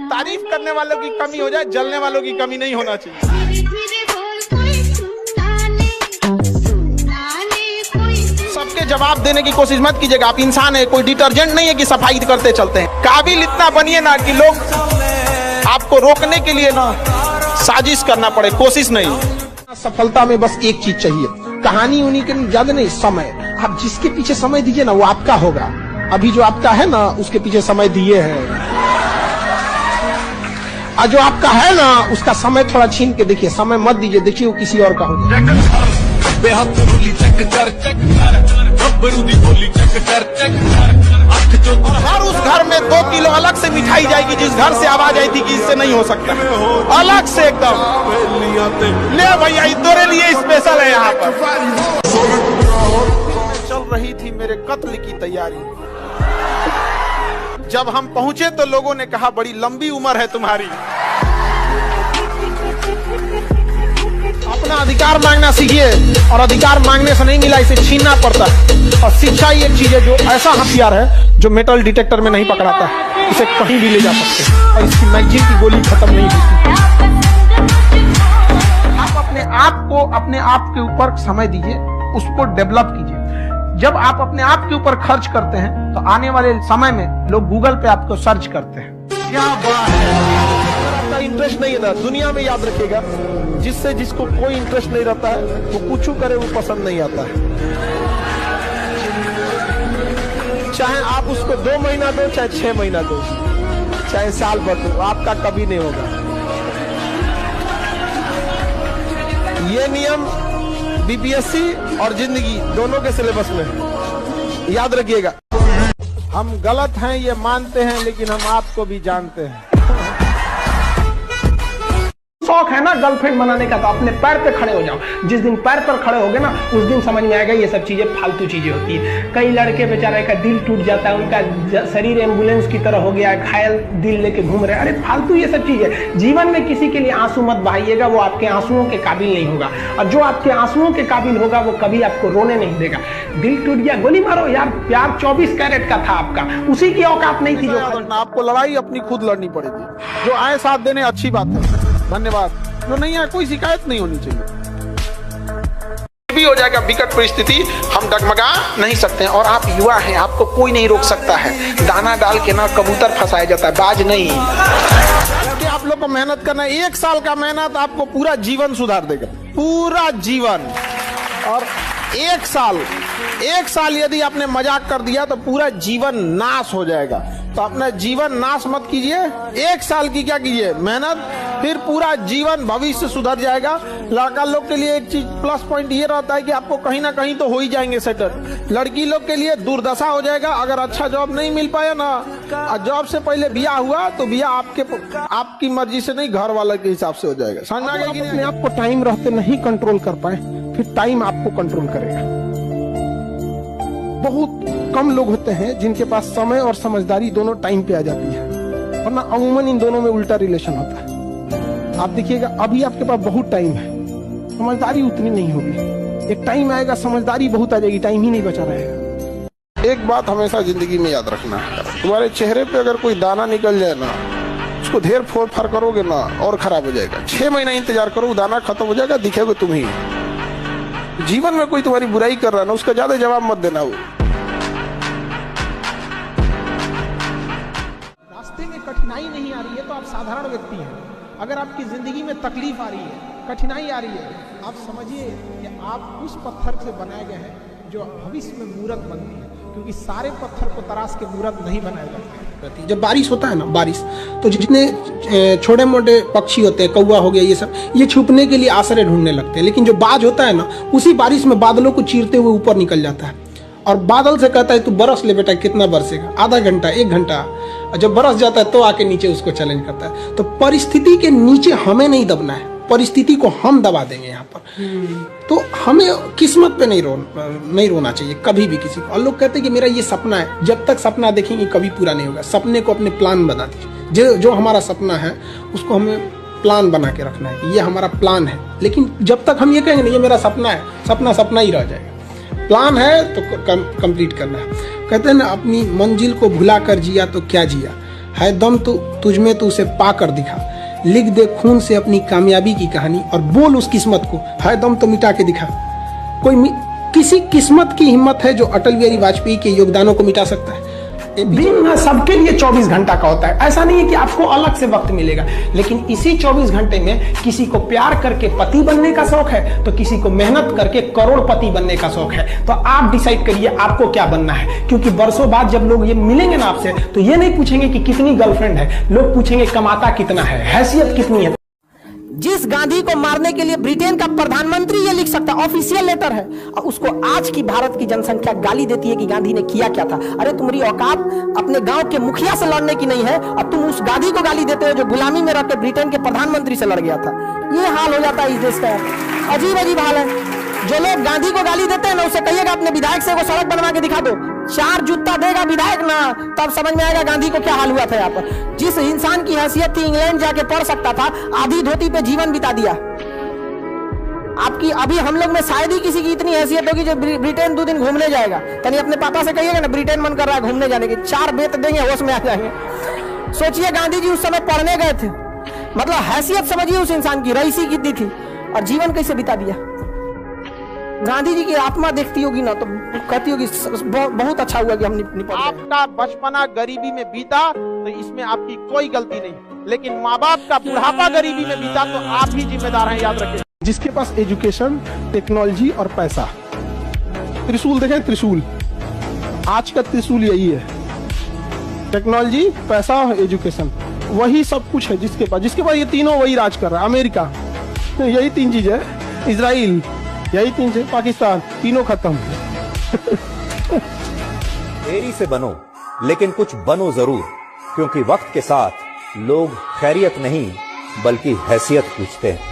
तारीफ करने वालों की कमी हो जाए, जलने वालों की कमी नहीं होना चाहिए। सबके जवाब देने की कोशिश मत कीजिएगा। आप इंसान है, कोई डिटर्जेंट नहीं है कि सफाई करते चलते हैं। काबिल इतना बनिए ना कि लोग आपको रोकने के लिए ना साजिश करना पड़े, कोशिश नहीं। सफलता में बस एक चीज चाहिए, कहानी उन्हीं के ज्यादा नहीं, समय। आप जिसके पीछे समय दीजिए ना वो आपका होगा। अभी जो आपका है ना उसके पीछे समय दिए हैं, और जो आपका है ना उसका समय थोड़ा छीन के देखिए। समय मत दीजिए, देखिए वो किसी और का हो जाए। और हर उस घर में 2 किलो अलग से मिठाई जाएगी जिस घर से आवाज आई थी कि इससे नहीं हो सकता, अलग से एकदम। ले भैया तेरे लिए स्पेशल है। यहाँ पर चल रही थी मेरे कत्ल की तैयारी। जब हम पहुंचे तो लोगों ने कहा बड़ी लंबी उम्र है तुम्हारी। अपना अधिकार मांगना सीखिए, और अधिकार मांगने से नहीं मिला, इसे छीनना पड़ता है। और शिक्षा ये एक चीज है जो ऐसा हथियार है जो मेटल डिटेक्टर में नहीं पकड़ाता है, इसे कहीं भी ले जा सकते हैं और इसकी मैगजीन की गोली खत्म नहीं होती। आप अपने आप के ऊपर समय दीजिए, उसको डेवलप कीजिए। जब आप अपने आप के ऊपर खर्च करते हैं तो आने वाले समय में लोग गूगल पे आपको सर्च करते हैं। क्या बात है। आपका इंटरेस्ट नहीं है ना, दुनिया में याद रखिएगा, जिसको कोई इंटरेस्ट नहीं रहता है वो कुछ करे वो पसंद नहीं आता है। चाहे आप उसको 2 महीना दो, चाहे 6 महीना दो, चाहे साल भर दो, आपका कभी नहीं होगा। ये नियम बीपीएससी और जिंदगी दोनों के सिलेबस में है, याद रखिएगा। हम गलत हैं ये मानते हैं, लेकिन हम आपको भी जानते हैं। शौक है ना गर्लफ्रेंड बनाने का, तो अपने पैर पे खड़े हो जाओ। जिस दिन पैर पर खड़े होगे ना उस दिन समझ में आएगा ये सब चीजें फालतू चीजें होती है। कई लड़के बेचारे का दिल टूट जाता है, उनका शरीर एम्बुलेंस की तरह हो गया है, घायल दिल लेके घूम रहे हैं। अरे फालतू ये सब चीजें। जीवन में किसी के लिए आंसू मत बहाइएगा, वो आपके आंसुओं के काबिल नहीं होगा। और जो आपके आंसुओं के काबिल होगा वो कभी आपको रोने नहीं देगा। दिल टूट गया, गोली मारो यार। प्यार 24 कैरेट का था आपका, उसी की औकात नहीं थी जो आपको लड़ाई अपनी खुद लड़नी पड़ेगी। जो आए साथ देने अच्छी बात है, धन्यवाद। जो नहीं है कोई शिकायत नहीं होनी चाहिए। भी हो जाएगा विकट परिस्थिति, हम डगमगा नहीं सकते हैं। और आप युवा हैं, आपको कोई नहीं रोक सकता है। दाना डाल के ना कबूतर फंसाया जाता है, बाज नहीं। आप लोग को मेहनत करना है, 1 साल का मेहनत आपको पूरा जीवन सुधार देगा, पूरा जीवन। और 1 साल यदि आपने मजाक कर दिया तो पूरा जीवन नाश हो जाएगा। तो अपना जीवन नाश मत कीजिए। 1 साल की क्या कीजिए मेहनत, फिर पूरा जीवन भविष्य सुधर जाएगा। लड़का लोग के लिए एक चीज प्लस पॉइंट ये रहता है कि आपको कहीं ना कहीं तो हो ही जाएंगे सेटल। लड़की लोग के लिए दुर्दशा हो जाएगा अगर अच्छा जॉब नहीं मिल पाया ना। और जॉब से पहले ब्याह हुआ तो ब्याह आपकी मर्जी से नहीं, घर वाले के हिसाब से हो जाएगा। समझ आ गया कि अपने आप को टाइम रहते नहीं कंट्रोल कर पाए, फिर टाइम आपको कंट्रोल करेगा। बहुत कम लोग होते हैं जिनके पास समय और समझदारी दोनों टाइम पे आ जाती है, वरना अमूमन इन दोनों में उल्टा रिलेशन होता है। आप देखिएगा अभी आपके पास बहुत टाइम है, समझदारी उतनी नहीं होगी। एक टाइम आएगा समझदारी बहुत आ जाएगी, टाइम ही नहीं बचा रहेगा। एक बात हमेशा जिंदगी में याद रखना है, तुम्हारे चेहरे पे अगर कोई दाना निकल जाए ना, उसको ढेर फोड़ फाड़ करोगे ना और खराब हो जाएगा। 6 महीना इंतजार करो, दाना खत्म हो जाएगा, दिखेगा तुम ही। जीवन में कोई तुम्हारी बुराई कर रहा है ना, उसका ज्यादा जवाब मत देना। वो रास्ते में कठिनाई नहीं आ रही है तो आप साधारण व्यक्ति हैं। अगर आपकी जिंदगी में तकलीफ आ रही है, कठिनाई आ रही है, आप समझिए कि आप उस पत्थर से बनाए गए हैं जो भविष्य में मूर्त बनती है, क्योंकि सारे पत्थर को तराश के मूर्त नहीं बनाया जाता। जब बारिश होता है ना, बारिश तो जितने छोटे मोटे पक्षी होते हैं, कौवा हो गया, ये सब, ये छुपने के लिए आश्रय ढूंढने लगते हैं। लेकिन जो बाज होता है ना, उसी बारिश में बादलों को चीरते हुए ऊपर निकल जाता है और बादल से कहता है तू बरस ले बेटा, कितना बरसेगा, आधा घंटा 1 घंटा। जब बरस जाता है तो आके नीचे उसको चैलेंज करता है। तो परिस्थिति के नीचे हमें नहीं दबना है, परिस्थिति को हम दबा देंगे यहाँ पर। तो हमें किस्मत पे नहीं रोना चाहिए कभी भी किसी को। और लोग कहते हैं कि मेरा ये सपना है, जब तक सपना देखेंगे कभी पूरा नहीं होगा। सपने को अपने प्लान बना दीजिए। जो हमारा सपना है उसको हमें प्लान बना के रखना है, ये हमारा प्लान है। लेकिन जब तक हम ये कहेंगे ये मेरा सपना है, सपना सपना ही रह जाएगा। प्लान है तो कंप्लीट करना है। कहते हैं ना, अपनी मंजिल को भुला कर जिया तो क्या जिया। है दम तो तुझमें तो उसे पा कर दिखा, लिख दे खून से अपनी कामयाबी की कहानी और बोल उस किस्मत को, है दम तो मिटा के दिखा। किसी किस्मत की हिम्मत है जो अटल बिहारी वाजपेयी के योगदानों को मिटा सकता है। दिन सबके लिए 24 घंटा का होता है, ऐसा नहीं है कि आपको अलग से वक्त मिलेगा, लेकिन इसी 24 घंटे में किसी को प्यार करके पति बनने का शौक है तो किसी को मेहनत करके करोड़पति बनने का शौक है। तो आप डिसाइड करिए आपको क्या बनना है, क्योंकि बरसों बाद जब लोग ये मिलेंगे ना आपसे तो ये नहीं पूछेंगे कि कितनी गर्लफ्रेंड है, लोग पूछेंगे कमाता कितना है, हैसियत कितनी है। जिस गांधी को मारने के लिए ब्रिटेन का प्रधानमंत्री ये लिख सकता, ऑफिशियल लेटर है, और उसको आज की भारत की जनसंख्या गाली देती है कि गांधी ने किया क्या था। अरे तुम्हारी औकात अपने गांव के मुखिया से लड़ने की नहीं है, अब तुम उस गांधी को गाली देते हो जो गुलामी में रहकर ब्रिटेन के प्रधानमंत्री से लड़ गया था। ये हाल हो जाता है इस देश का, अजीब अजीब हाल है। जो लोग गांधी को गाली देते हैं ना, उससे कहिएगा अपने विधायक से वो सड़क बनवा के दिखा दो, 4 जूता देगा विधायक ना, तब समझ में आएगा गांधी को क्या हाल हुआ था यहाँ पर। जिस इंसान की हैसियत थी इंग्लैंड जाके पढ़ सकता था, आधी धोती पे जीवन बिता दिया। आपकी अभी हम लोग में शायद ही किसी की इतनी हैसियत होगी जो ब्रिटेन 2 दिन घूमने जाएगा। तनी अपने पापा से कहिएगा ना ब्रिटेन मन कर रहा है घूमने जाने की, 4 बेत देंगे, होश में आ जाएंगे। सोचिए गांधी जी उस समय पढ़ने गए थे, मतलब हैसियत समझिए उस इंसान की, रईसी कितनी थी और जीवन कैसे बिता दिया। गांधी जी की आत्मा देखती होगी ना तो कहती होगी बहुत अच्छा हुआ कि हम निपट। आपका बचपना गरीबी में बीता तो इसमें आपकी कोई गलती नहीं, लेकिन माँ बाप का बुढ़ापा गरीबी में बीता तो आप ही जिम्मेदार हैं, याद रखें। जिसके पास एजुकेशन, टेक्नोलॉजी और पैसा, त्रिशूल देखें, त्रिशूल आज का त्रिशूल यही है, टेक्नोलॉजी, पैसा और एजुकेशन, वही सब कुछ है जिसके पास ये तीनों वही राज कर रहा है। अमेरिका, यही 3 चीज है, इजराइल, यही 3 चीज, पाकिस्तान, तीनों खत्म। देरी से बनो लेकिन कुछ बनो जरूर, क्योंकि वक्त के साथ लोग खैरियत नहीं बल्कि हैसियत पूछते हैं।